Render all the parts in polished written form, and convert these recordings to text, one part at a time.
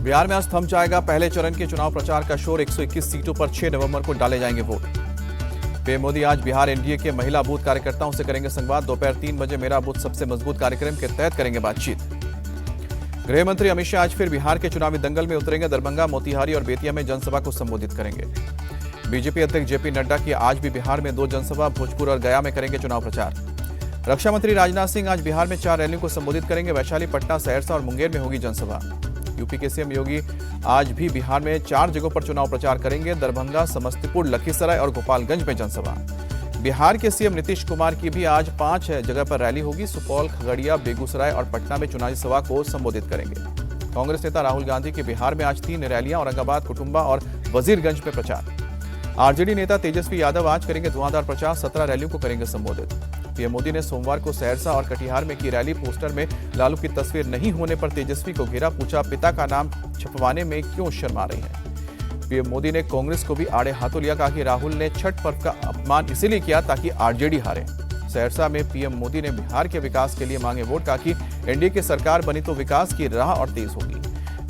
बिहार में आज थम जाएगा पहले चरण के चुनाव प्रचार का शोर। 121 सीटों पर 6 नवंबर को डाले जाएंगे वोट। पीएम मोदी आज बिहार एनडीए के महिला बूथ कार्यकर्ताओं से करेंगे संवाद। दोपहर 3 बजे मेरा बूथ सबसे मजबूत कार्यक्रम के तहत करेंगे बातचीत। गृह मंत्री अमित शाह आज फिर बिहार के चुनावी दंगल में उतरेंगे। दरभंगा, मोतिहारी और बेतिया में जनसभा को संबोधित करेंगे। बीजेपी अध्यक्ष जेपी नड्डा की आज भी बिहार में 2 जनसभा, भोजपुर और गया में करेंगे चुनाव प्रचार। रक्षा मंत्री राजनाथ सिंह आज बिहार में 4 रैलियों को संबोधित करेंगे। वैशाली, पटना, सहरसा और मुंगेर में होगी जनसभा। यूपी के सीएम योगी आज भी बिहार में 4 जगहों पर चुनाव प्रचार करेंगे। दरभंगा, समस्तीपुर, लखीसराय और गोपालगंज में जनसभा। बिहार के सीएम नीतीश कुमार की भी आज 5 जगह पर रैली होगी। सुपौल, खगड़िया, बेगूसराय और पटना में चुनावी सभा को संबोधित करेंगे। कांग्रेस नेता राहुल गांधी के बिहार में आज 3 रैलियां, औरंगाबाद, कुटुंबा और वजीरगंज में प्रचार। आरजेडी नेता तेजस्वी यादव आज करेंगे धुआंधार प्रचार। 17 रैलियों को करेंगे संबोधित। पीएम मोदी ने सोमवार को सहरसा और कटिहार में की रैली। पोस्टर में लालू की तस्वीर नहीं होने पर तेजस्वी को घेरा। पूछा, पिता का नाम छपवाने में क्यों शर्मा रही है। पीएम मोदी ने कांग्रेस को भी आड़े हाथों लिया। कहा कि राहुल ने छठ पर्व का अपमान इसीलिए किया ताकि आरजेडी हारे। सहरसा में पीएम मोदी ने बिहार के विकास के लिए मांगे वोट। कहा कि एनडीए की सरकार बनी तो विकास की राह और तेज होगी।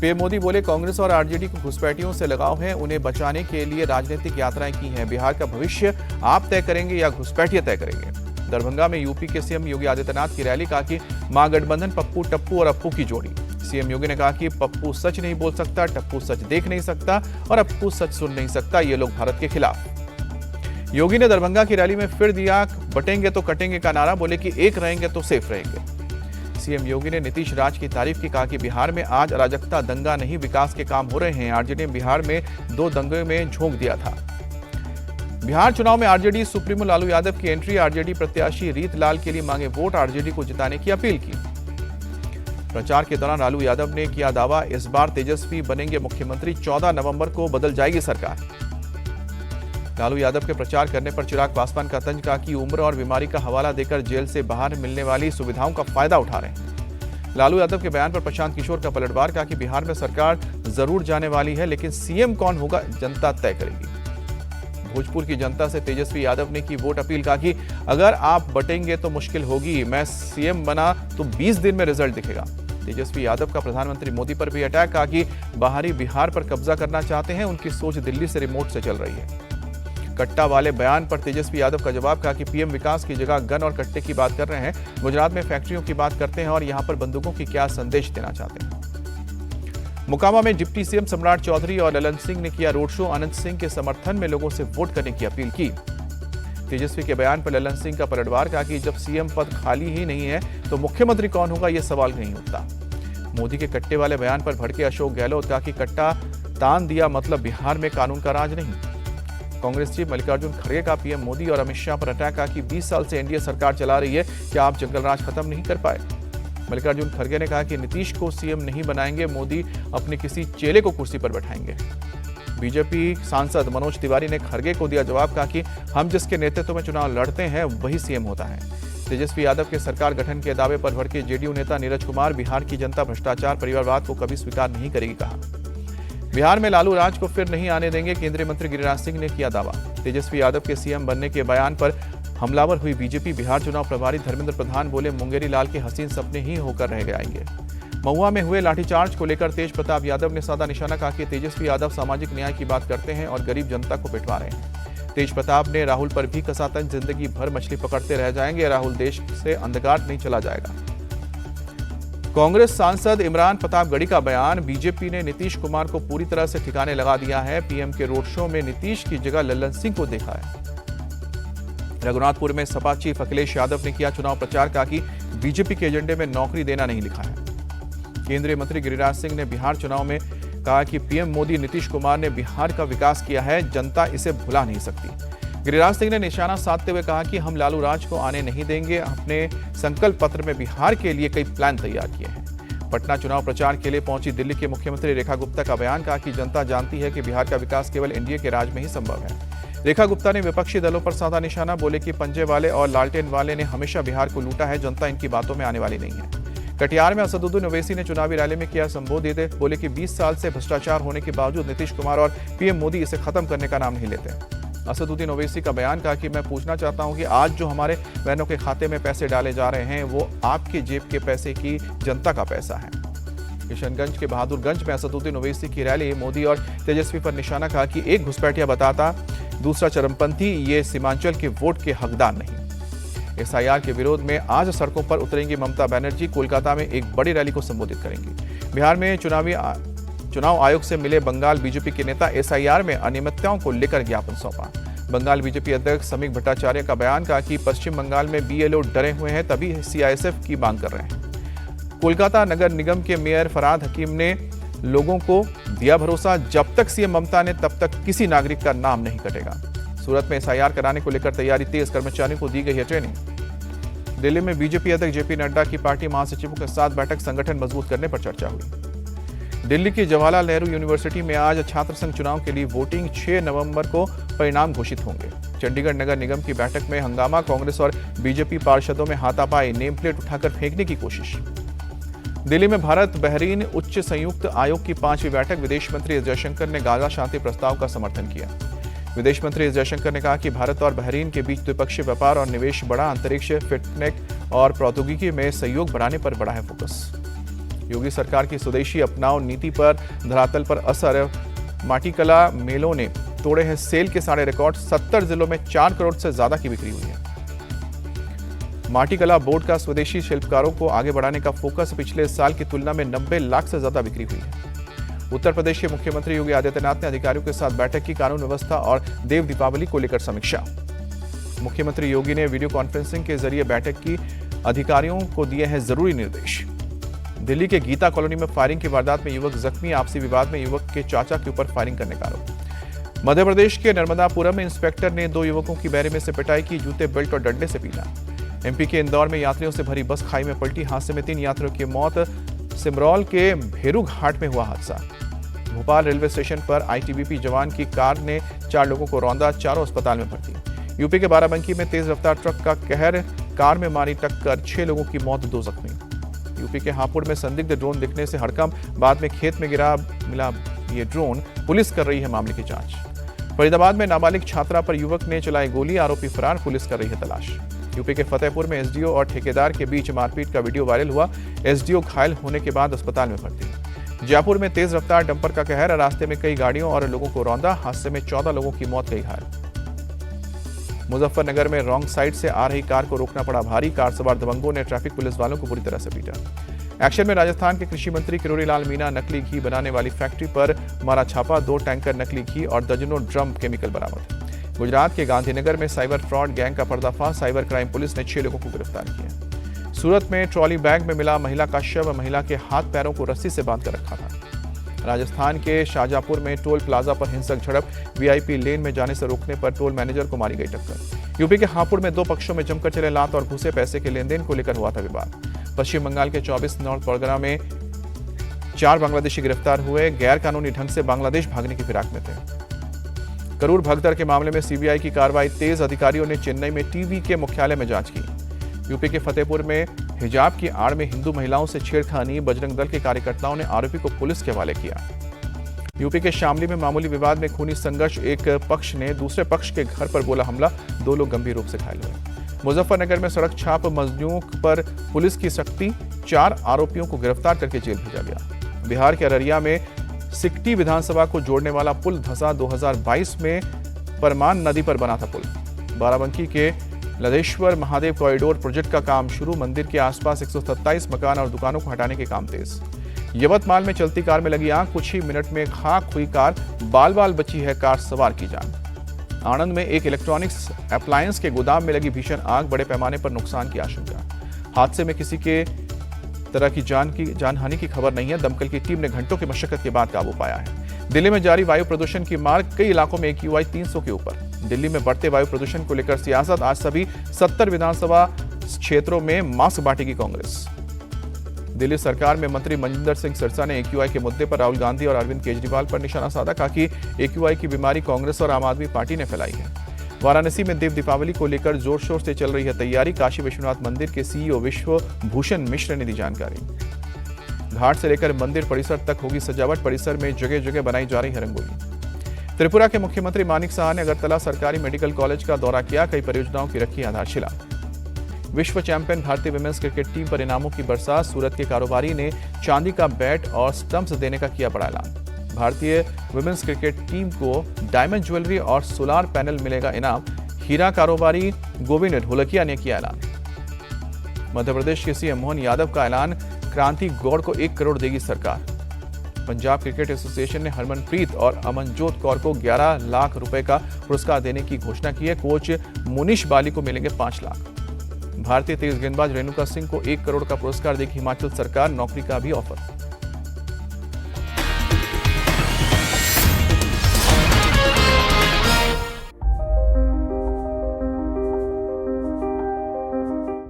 पीएम मोदी बोले, कांग्रेस और आरजेडी को घुसपैठियों से लगाव है। उन्हें बचाने के लिए राजनीतिक यात्राएं की हैं। बिहार का भविष्य आप तय करेंगे या घुसपैठिए तय करेंगे। दरभंगा में यूपी के सीएम योगी आदित्यनाथ की रैली। कहा कि महागठबंधन पप्पू, टप्पू और अप्पू की जोड़ी। सीएम योगी ने कहा कि पप्पू सच नहीं बोल सकता, टप्पू सच देख नहीं सकता और अप्पू सच सुन नहीं सकता। ये लोग भारत के खिलाफ। योगी ने दरभंगा की रैली में फिर दिया बटेंगे तो कटेंगे का नारा। बोले कि एक रहेंगे तो सेफ रहेंगे। सीएम योगी ने नीतीश राज की तारीफ की। कहा कि बिहार में आज अराजकता, दंगा नहीं, विकास के काम हो रहे हैं। आरजेडी ने बिहार में 2 दंगे में झोंक दिया था। बिहार चुनाव में आरजेडी सुप्रीमो लालू यादव की एंट्री। आरजेडी प्रत्याशी रीत लाल के लिए मांगे वोट। आरजेडी को जिताने की अपील की। प्रचार के दौरान लालू यादव ने किया दावा, इस बार तेजस्वी बनेंगे मुख्यमंत्री। 14 नवंबर को बदल जाएगी सरकार। लालू यादव के प्रचार करने पर चिराग पासवान का तंज। कहा कि उम्र और बीमारी का हवाला देकर जेल से बाहर मिलने वाली सुविधाओं का फायदा उठा रहे हैं। लालू यादव के बयान पर प्रशांत किशोर का पलटवार। कहा कि बिहार में सरकार जरूर जाने वाली है, लेकिन सीएम कौन होगा जनता तय करेगी। भोजपुर की जनता से तेजस्वी यादव ने की वोट अपील। कहा कि अगर आप बटेंगे तो मुश्किल होगी, मैं सीएम बना तो 20 दिन में रिजल्ट दिखेगा। तेजस्वी यादव का प्रधानमंत्री मोदी पर भी अटैक। कहा कि बाहरी बिहार पर कब्जा करना चाहते हैं, उनकी सोच दिल्ली से रिमोट से चल रही है। कट्टा वाले बयान पर तेजस्वी यादव का जवाब। कहा कि पीएम विकास की जगह गन और कट्टे की बात कर रहे हैं। गुजरात में फैक्ट्रियों की बात करते हैं और यहां पर बंदूकों की क्या संदेश देना चाहते हैं। मोकामा में डिप्टी सीएम सम्राट चौधरी और ललन सिंह ने किया रोड शो। अनंत सिंह के समर्थन में लोगों से वोट करने की अपील की। तेजस्वी के बयान पर ललन सिंह का पलटवार। कहा कि जब सीएम पद खाली ही नहीं है तो मुख्यमंत्री कौन होगा, यह सवाल नहीं उठता। मोदी के कट्टे वाले बयान पर भड़के अशोक गहलोत। कहा कि कट्टा तान दिया मतलब बिहार में कानून का राज नहीं। कांग्रेस चीफ मल्लिकार्जुन खड़गे का पीएम मोदी और अमित शाह पर अटैक। कहा कि 20 साल से एनडीए सरकार चला रही है, क्या आप जंगल राज खत्म नहीं कर पाए। मल्लिकार्जुन खड़गे ने कहा कि नीतीश को सीएम नहीं बनाएंगे, मोदी अपने किसी चेले को कुर्सी पर बैठाएंगे। बीजेपी सांसद मनोज तिवारी ने खड़गे को दिया जवाब। कहा कि हम जिसके नेतृत्व में चुनाव लड़ते हैं वही सीएम होता है। तेजस्वी यादव के सरकार गठन के दावे पर भड़के जेडीयू नेता नीरज कुमार। बिहार की जनता भ्रष्टाचार, परिवारवाद को कभी स्वीकार नहीं करेगी। कहा बिहार में लालू राज को फिर नहीं आने देंगे, केंद्रीय मंत्री गिरिराज सिंह ने किया दावा। तेजस्वी यादव के सीएम बनने के बयान पर हमलावर हुई बीजेपी। बिहार चुनाव प्रभारी धर्मेंद्र प्रधान बोले, मुंगेरी लाल के हसीन सपने ही होकर रह जाएंगे। महुआ में हुए लाठीचार्ज को लेकर तेज प्रताप यादव ने साधा निशाना। कहा कि तेजस्वी यादव सामाजिक न्याय की बात करते हैं और गरीब जनता को पिटवा रहे हैं। तेज प्रताप ने राहुल पर भी कसा तंज, जिंदगी भर मछली पकड़ते रह जाएंगे, राहुल देश से अंधकार नहीं चला जाएगा। कांग्रेस सांसद इमरान प्रतापगढ़ी का बयान। बीजेपी ने नीतीश कुमार को पूरी तरह से ठिकाने लगा दिया है। पीएम के रोड शो में नीतीश की जगह ललन सिंह को देखा है। रघुनाथपुर में सपा चीफ अखिलेश यादव ने किया चुनाव प्रचार। कहा कि बीजेपी के एजेंडे में नौकरी देना नहीं लिखा है। केंद्रीय मंत्री गिरिराज सिंह ने बिहार चुनाव में कहा कि पीएम मोदी, नीतीश कुमार ने बिहार का विकास किया है, जनता इसे भुला नहीं सकती। गिरिराज सिंह ने निशाना साधते हुए कहा कि हम लालू राज को आने नहीं देंगे। अपने संकल्प पत्र में बिहार के लिए कई प्लान तैयार किए हैं। पटना चुनाव प्रचार के लिए पहुंची दिल्ली के मुख्यमंत्री रेखा गुप्ता का बयान। कहा कि जनता जानती है कि बिहार का विकास केवल एनडीए के राज में ही संभव है। रेखा गुप्ता ने विपक्षी दलों पर साधा निशाना। बोले कि पंजे वाले और लालटेन वाले ने हमेशा बिहार को लूटा है, जनता इनकी बातों में आने वाली नहीं है। कटिहार में असदुद्दीन ओवैसी ने चुनावी रैली में किया संबोधित। बोले कि 20 साल से भ्रष्टाचार होने के बावजूद नीतीश कुमार और पीएम मोदी इसे खत्म करने का नाम नहीं लेते। असदुद्दीन ओवैसी का बयान। कहा कि मैं पूछना चाहता हूं कि आज जो हमारे बहनों के खाते में पैसे डाले जा रहे हैं वो आपके जेब के पैसे की जनता का पैसा है। किशनगंज के बहादुरगंज में असदुद्दीन ओवैसी की रैली, मोदी और तेजस्वी पर निशाना, कहा कि एक घुसपैठिया बताता दूसरा चरमपंथी, ये सीमांचल के वोट के हकदार नहीं। एसआईआर के विरोध में आज सड़कों पर उतरेंगी ममता बनर्जी, कोलकाता में एक बड़ी रैली को संबोधित करेंगी। बिहार में चुनाव आयोग से मिले बंगाल बीजेपी के नेता, एसआईआर में अनियमितताओं को लेकर ज्ञापन सौंपा। बंगाल बीजेपी अध्यक्ष समीक भट्टाचार्य का बयान, कहा कि पश्चिम बंगाल में बीएलओ डरे हुए हैं, तभी सीआईएसएफ की मांग कर रहे हैं। कोलकाता नगर निगम के मेयर फरहाद हकीम ने लोगों को दिया भरोसा, जब तक सीएम ममता ने तब तक किसी नागरिक का नाम नहीं कटेगा। सूरत में एसआईआर कराने को लेकर तैयारी तेज, कर्मचारियों को दी गई है ट्रेनिंग। दिल्ली में बीजेपी अध्यक्ष जेपी नड्डा की पार्टी महासचिवों के साथ बैठक, संगठन मजबूत करने पर चर्चा हुई। दिल्ली की जवाहरलाल नेहरू यूनिवर्सिटी में आज छात्र संघ चुनाव के लिए वोटिंग, 6 नवंबर को परिणाम घोषित होंगे। चंडीगढ़ नगर निगम की बैठक में हंगामा, कांग्रेस और बीजेपी पार्षदों में हाथापाई, नेम प्लेट उठाकर फेंकने की कोशिश। दिल्ली में भारत बहरीन उच्च संयुक्त आयोग की 5वीं बैठक, विदेश मंत्री एस जयशंकर ने गाजा शांति प्रस्ताव का समर्थन किया। विदेश मंत्री एस जयशंकर ने कहा कि भारत और बहरीन के बीच द्विपक्षीय व्यापार और निवेश बढ़ा, अंतरिक्ष, फिटनेक और प्रौद्योगिकी में सहयोग बढ़ाने पर बड़ा है फोकस। योगी सरकार की स्वदेशी अपनाओ नीति पर धरातल पर असर, माटीकला मेलों ने तोड़े हैं सेल के सारे रिकॉर्ड, 70 जिलों में 4 करोड़ से ज्यादा की बिक्री हुई है। माटीकला बोर्ड का स्वदेशी शिल्पकारों को आगे बढ़ाने का फोकस, पिछले साल की तुलना में 90 लाख से ज्यादा बिक्री हुई है। उत्तर प्रदेश के मुख्यमंत्री योगी आदित्यनाथ ने अधिकारियों के साथ बैठक की, कानून व्यवस्था और देव दीपावली को लेकर समीक्षा। मुख्यमंत्री योगी ने वीडियो कॉन्फ्रेंसिंग के जरिए बैठक की, अधिकारियों को दिए हैं जरूरी निर्देश। दिल्ली के गीता कॉलोनी में फायरिंग की वारदात में युवक जख्मी, आपसी विवाद में युवक के चाचा के ऊपर फायरिंग करने का आरोप। मध्य प्रदेश के नर्मदापुरम में इंस्पेक्टर ने 2 युवकों की बैरे में से पिटाई की, जूते, बेल्ट और डंडे से पीटा। एमपी के इंदौर में यात्रियों से भरी बस खाई में पलटी, हादसे में 3 यात्रियों की मौत। सिमरौल के भेरू घाट में हुआ हादसा। भोपाल रेलवे स्टेशन पर आईटीबीपी जवान की कार ने 4 लोगों को रौंदा, चारों अस्पताल में भर्ती। यूपी के बाराबंकी में तेज रफ्तार ट्रक का कहर, कार में मारी टक्कर, 6 लोगों की मौत, 2 जख्मी। यूपी के हापुड़ में संदिग्ध ड्रोन दिखने से हड़कंप, बाद में खेत में मिला ये ड्रोन, पुलिस कर रही है मामले की जांच। फरीदाबाद में नाबालिग छात्रा पर युवक ने चलाई गोली, आरोपी फरार, पुलिस कर रही है तलाश। यूपी के फतेहपुर में एसडीओ और ठेकेदार के बीच मारपीट का वीडियो वायरल हुआ, एसडीओ घायल होने के बाद अस्पताल में भर्ती। जयपुर में तेज रफ्तार डंपर का कहर, रास्ते में कई गाड़ियों और लोगों को रौंदा, हादसे में 14 लोगों की मौत, कई घायल। मुजफ्फरनगर में रॉन्ग साइड से आ रही कार को रोकना पड़ा भारी, कार सवार दबंगों ने ट्रैफिक पुलिस वालों को बुरी तरह से पीटा। एक्शन में राजस्थान के कृषि मंत्री किरोड़ी लाल मीणा, नकली घी बनाने वाली फैक्ट्री पर मारा छापा, 2 टैंकर नकली घी और दर्जनों ड्रम केमिकल बरामद। गुजरात के गांधीनगर में साइबर फ्रॉड गैंग का पर्दाफाश, साइबर क्राइम पुलिस ने 6 लोगों को गिरफ्तार किया। सूरत में ट्रॉली बैग में मिला महिला का शव, महिला के हाथ पैरों को रस्सी से बांध कर रखा था। राजस्थान के शाहजहांपुर में टोल प्लाजा पर हिंसक झड़प, वीआईपी लेन में जाने से रोकने पर टोल मैनेजर को मारी गई टक्कर। यूपी के हापुड़ में 2 पक्षों में जमकर चले लात और घूसे, पैसे के लेन देन को लेकर हुआ था विवाद। पश्चिम बंगाल के 24 नॉर्थ परगना में 4 बांग्लादेशी गिरफ्तार हुए, गैर कानूनी ढंग से बांग्लादेश भागने की फिराक में थे। करूर भगदड़ के मामले में सीबीआई की कार्रवाई तेज, अधिकारियों ने चेन्नई में टीवी के मुख्यालय में जांच की। यूपी के फतेहपुर में हिजाब की आड़ में हिंदू महिलाओं से छेड़खानी, बजरंग दल के कार्यकर्ताओं ने आरोपी को पुलिस के हवाले किया। यूपी के शामली में मामूली विवाद में खूनी संघर्ष, एक पक्ष ने दूसरे पक्ष के घर पर बोला हमला, 2 लोग गंभीर रूप से घायल हुए। मुजफ्फरनगर में सड़क छाप, मजदूरों पर पुलिस की सख्ती, 4 आरोपियों को गिरफ्तार करके जेल भेजा गया। बिहार के अररिया में सिकटी विधानसभा को जोड़ने वाला पुल धंसा, 2022 में परमान नदी पर बना था पुल। बाराबंकी के लदेश्वर महादेव कॉरिडोर प्रोजेक्ट का काम शुरू, मंदिर के आसपास 127 मकान और दुकानों को हटाने के काम तेज। यवतमाल में चलती कार में लगी आग, कुछ ही मिनट में खाक हुई कार, बाल बाल बची है कार सवार की जान। आणंद में एक इलेक्ट्रॉनिक्स अप्लायंस के गोदाम में लगी भीषण आग, बड़े पैमाने पर नुकसान की आशंका। हादसे में किसी के तरह की जानहानि की खबर नहीं है, दमकल की टीम ने घंटों की मशक्कत के बाद काबू पाया है। दिल्ली में जारी वायु प्रदूषण की मार, कई इलाकों में AQI 300 के ऊपर। दिल्ली में बढ़ते वायु प्रदूषण को लेकर सियासत, आज सभी 70 विधानसभा क्षेत्रों में मास्क बांटेगी कांग्रेस। दिल्ली सरकार में मंत्री मनजिंदर सिंह सिरसा ने AQI के मुद्दे पर राहुल गांधी और अरविंद केजरीवाल पर निशाना साधा, कहा कि AQI की बीमारी कांग्रेस और आम आदमी पार्टी ने फैलाई है। वाराणसी में देव दीपावली को लेकर जोर शोर से चल रही है तैयारी, काशी विश्वनाथ मंदिर के CEO विश्व भूषण मिश्र ने दी जानकारी। घाट से लेकर मंदिर परिसर तक होगी सजावट, परिसर में जगह जगह बनाई जा रही है रंगोली। त्रिपुरा के मुख्यमंत्री मानिक साहा ने अगरतला सरकारी मेडिकल कॉलेज का दौरा किया, कई परियोजनाओं की रखी आधारशिला। विश्व चैंपियन भारतीय विमेंस क्रिकेट टीम पर इनामों की बरसात। सूरत के कारोबारी ने चांदी का बैट और स्टंप्स देने का किया बड़ा ऐलान। भारतीय विमेंस क्रिकेट टीम को डायमंड ज्वेलरी और सोलार पैनल मिलेगा इनाम। हीरा कारोबारी गोविंद ढोलकिया ने किया ऐलान। मध्य प्रदेश के सीएम मोहन यादव का ऐलान, क्रांति गौड़ को 1 करोड़ देगी सरकार। पंजाब क्रिकेट एसोसिएशन ने हरमनप्रीत और अमनजोत कौर को 11 लाख रुपए का पुरस्कार देने की घोषणा की है। कोच मुनीश बाली को मिलेंगे 5 लाख। भारतीय तेज गेंदबाज रेणुका सिंह को 1 करोड़ का पुरस्कार देगी हिमाचल सरकार, नौकरी का भी ऑफर।